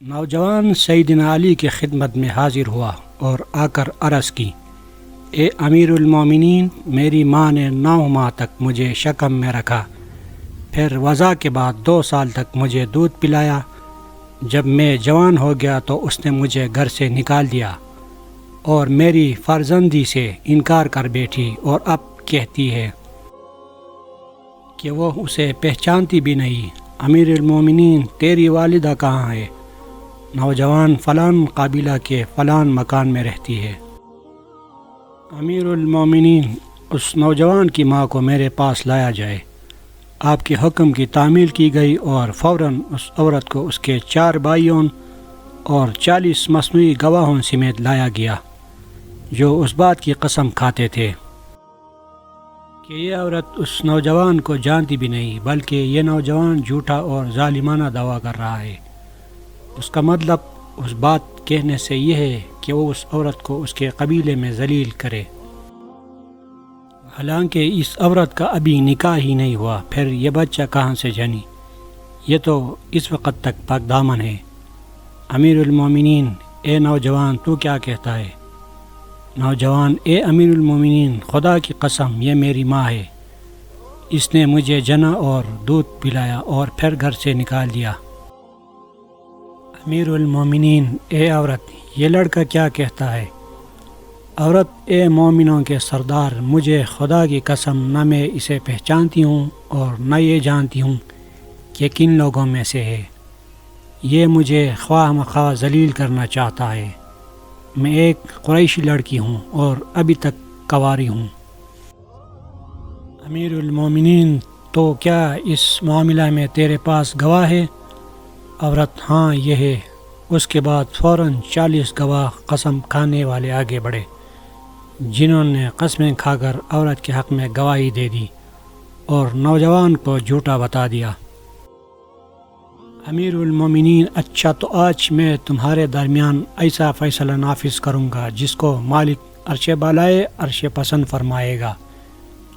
نوجوان سیدنا علی کی خدمت میں حاضر ہوا اور آ کر عرض کی، اے امیر المومنین، میری ماں نے 9 ماہ تک مجھے شکم میں رکھا، پھر وضع کے بعد 2 سال تک مجھے دودھ پلایا۔ جب میں جوان ہو گیا تو اس نے مجھے گھر سے نکال دیا اور میری فرزندی سے انکار کر بیٹھی، اور اب کہتی ہے کہ وہ اسے پہچانتی بھی نہیں۔ امیر المومنین، تیری والدہ کہاں ہے؟ نوجوان، فلان قبیلہ کے فلان مکان میں رہتی ہے۔ امیر المومنین، اس نوجوان کی ماں کو میرے پاس لایا جائے۔ آپ کے حکم کی تعمیل کی گئی اور فوراً اس عورت کو اس کے 4 بھائیوں اور 40 مصنوعی گواہوں سمیت لایا گیا، جو اس بات کی قسم کھاتے تھے کہ یہ عورت اس نوجوان کو جانتی بھی نہیں، بلکہ یہ نوجوان جھوٹا اور ظالمانہ دعویٰ کر رہا ہے۔ اس کا مطلب اس بات کہنے سے یہ ہے کہ وہ اس عورت کو اس کے قبیلے میں ذلیل کرے، حالانکہ اس عورت کا ابھی نکاح ہی نہیں ہوا، پھر یہ بچہ کہاں سے جنی؟ یہ تو اس وقت تک پاک دامن ہے۔ امیر المومنین، اے نوجوان، تو کیا کہتا ہے؟ نوجوان، اے امیر المومنین، خدا کی قسم، یہ میری ماں ہے، اس نے مجھے جنا اور دودھ پلایا اور پھر گھر سے نکال دیا۔ امیر المومنین، اے عورت، یہ لڑکا کیا کہتا ہے؟ عورت، اے مومنوں کے سردار، مجھے خدا کی قسم نہ میں اسے پہچانتی ہوں اور نہ یہ جانتی ہوں کہ کن لوگوں میں سے ہے۔ یہ مجھے خواہ مخواہ ذلیل کرنا چاہتا ہے۔ میں ایک قریشی لڑکی ہوں اور ابھی تک کنواری ہوں۔ امیر المومنین، تو کیا اس معاملہ میں تیرے پاس گواہ ہے؟ عورت، ہاں، یہ ہے۔ اس کے بعد فوراً 40 گواہ قسم کھانے والے آگے بڑھے، جنہوں نے قسمیں کھا کر عورت کے حق میں گواہی دے دی اور نوجوان کو جھوٹا بتا دیا۔ امیر المومنین، اچھا، تو آج میں تمہارے درمیان ایسا فیصلہ نافذ کروں گا جس کو مالک عرش بالائے عرش پسند فرمائے گا۔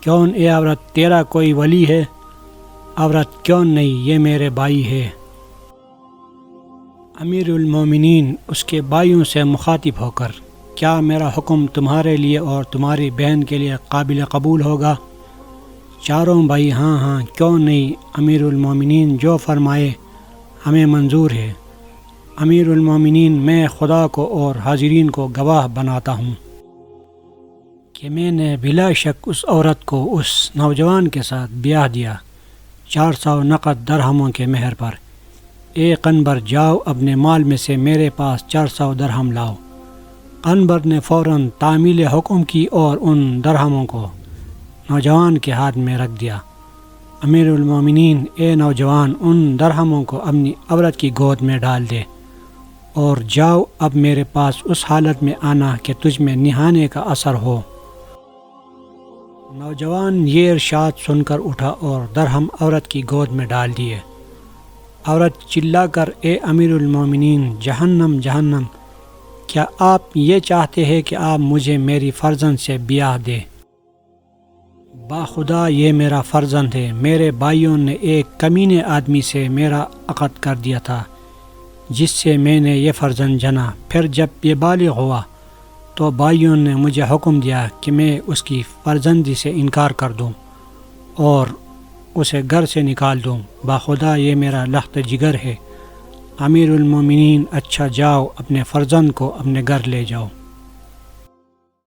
کیوں اے عورت، تیرا کوئی ولی ہے؟ عورت، کیوں نہیں، یہ میرے بھائی ہے۔ امیر المومنین اس کے بھائیوں سے مخاطب ہو کر، کیا میرا حکم تمہارے لیے اور تمہاری بہن کے لیے قابل قبول ہوگا؟ چاروں بھائی، ہاں ہاں، کیوں نہیں، امیر المومنین جو فرمائے ہمیں منظور ہے۔ امیر المومنین، میں خدا کو اور حاضرین کو گواہ بناتا ہوں کہ میں نے بلا شک اس عورت کو اس نوجوان کے ساتھ بیاہ دیا 400 نقد درہموں کے مہر پر۔ اے قنبر، جاؤ اپنے مال میں سے میرے پاس 400 درہم لاؤ۔ قنبر نے فوراً تعمیل حکم کی اور ان درہموں کو نوجوان کے ہاتھ میں رکھ دیا۔ امیر المومنین، اے نوجوان، ان درہموں کو اپنی عورت کی گود میں ڈال دے اور جاؤ اب میرے پاس اس حالت میں آنا کہ تجھ میں نہانے کا اثر ہو۔ نوجوان یہ ارشاد سن کر اٹھا اور درہم عورت کی گود میں ڈال دیے۔ عورت چلا کر، اے امیر المومنین، جہنم جہنم، کیا آپ یہ چاہتے ہیں کہ آپ مجھے میری فرزند سے بیاہ دیں؟ باخدا یہ میرا فرزند ہے۔ میرے بھائیوں نے ایک کمینے آدمی سے میرا عقد کر دیا تھا جس سے میں نے یہ فرزند جنا۔ پھر جب یہ بالغ ہوا تو بھائیوں نے مجھے حکم دیا کہ میں اس کی فرزندی سے انکار کر دوں اور اسے گھر سے نکال دوں۔ باخدا یہ میرا لخت جگر ہے۔ امیر المومنین، اچھا، جاؤ اپنے فرزند کو اپنے گھر لے جاؤ۔